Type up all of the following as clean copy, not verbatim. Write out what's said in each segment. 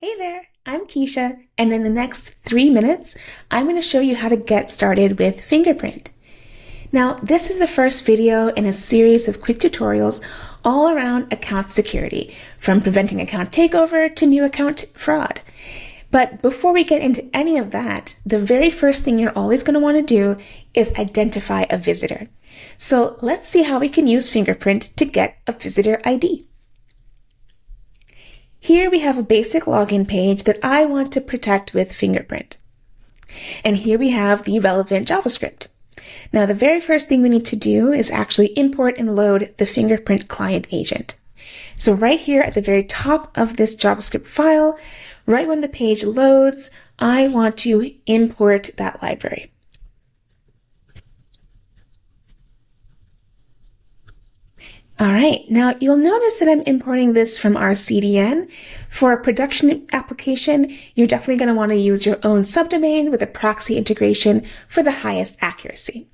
Hey there, I'm Keisha, and in the next 3 minutes, I'm going to show you how to get started with Fingerprint. Now, this is the first video in a series of quick tutorials all around account security, from preventing account takeover to new account fraud. But before we get into any of that, the very first thing you're always going to want to do is identify a visitor. So let's see how we can use Fingerprint to get a visitor ID. Here we have a basic login page that I want to protect with Fingerprint. And here we have the relevant JavaScript. Now, the very first thing we need to do is actually import and load the Fingerprint client agent. So right here at the very top of this JavaScript file, right when the page loads, I want to import that library. All right, now you'll notice that I'm importing this from our CDN. For a production application, you're definitely going to want to use your own subdomain with a proxy integration for the highest accuracy.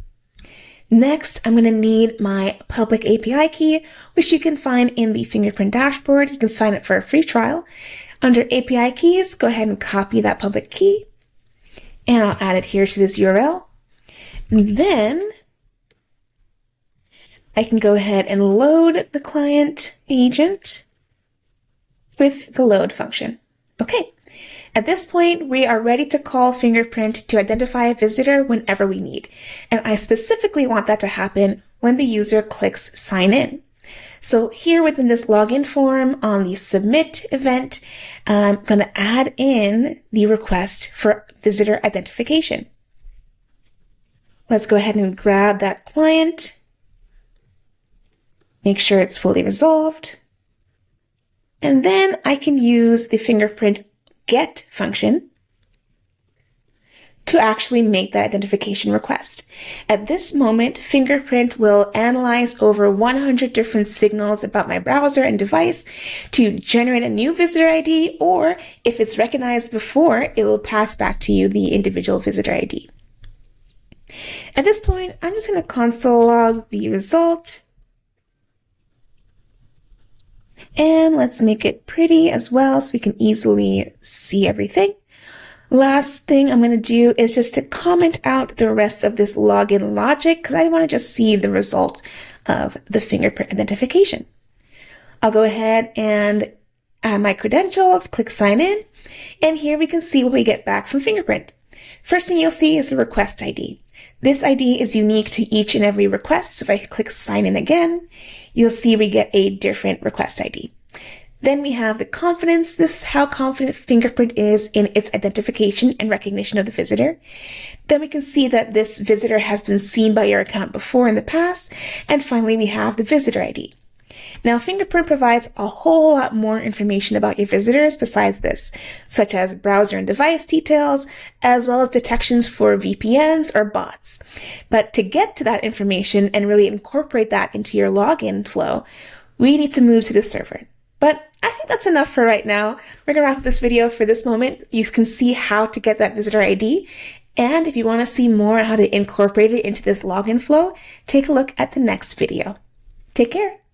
Next, I'm going to need my public API key, which you can find in the Fingerprint dashboard. You can sign up for a free trial. Under API keys, go ahead and copy that public key, and I'll add it here to this URL. And then I can go ahead and load the client agent with the load function. Okay, at this point, we are ready to call Fingerprint to identify a visitor whenever we need. And I specifically want that to happen when the user clicks sign in. So here within this login form on the submit event, I'm going to add in the request for visitor identification. Let's go ahead and grab that client. Make sure it's fully resolved. And then I can use the Fingerprint get function to actually make that identification request. At this moment, Fingerprint will analyze over 100 different signals about my browser and device to generate a new visitor ID, or if it's recognized before, it will pass back to you the individual visitor ID. At this point, I'm just going to console log the result. And let's make it pretty as well so we can easily see everything. Last thing I'm going to do is just to comment out the rest of this login logic because I want to just see the result of the fingerprint identification. I'll go ahead and add my credentials, click sign in, and here we can see what we get back from Fingerprint. First thing you'll see is the request ID. This ID is unique to each and every request. So if I click sign in again, you'll see we get a different request ID. Then we have the confidence. This is how confident Fingerprint is in its identification and recognition of the visitor. Then we can see that this visitor has been seen by your account before in the past. And finally, we have the visitor ID. Now, Fingerprint provides a whole lot more information about your visitors besides this, such as browser and device details, as well as detections for VPNs or bots. But to get to that information and really incorporate that into your login flow, we need to move to the server. But I think that's enough for right now. We're going to wrap up this video for this moment. You can see how to get that visitor ID. And if you want to see more on how to incorporate it into this login flow, take a look at the next video. Take care.